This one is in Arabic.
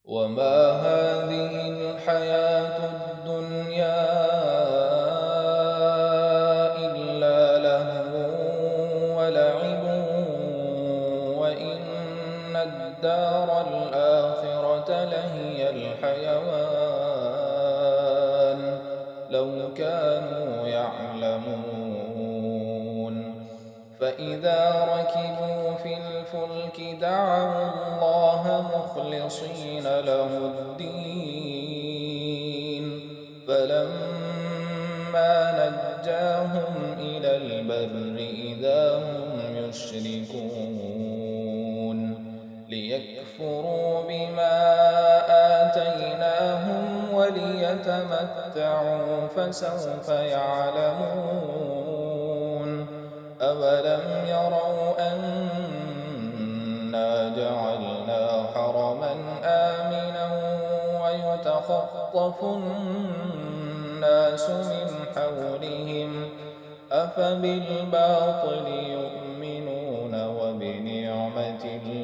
وما هذه الحياة الدنيا إلا لهو ولعب وإن الدار الآخرة لهي الحيوان لو كانوا يعلمون فإذا ركبوا في الفلك دعوا الله مخلصين له الدين فلما نجاهم إلى البر إذا هم يشركون ليكفروا بما آتيناهم وليتمتعوا فسوف يعلمون أولم يروا أنا جعلنا حرما آمنا ويتخطف الناس من حولهم أفبالباطل يؤمنون وبنعمة الله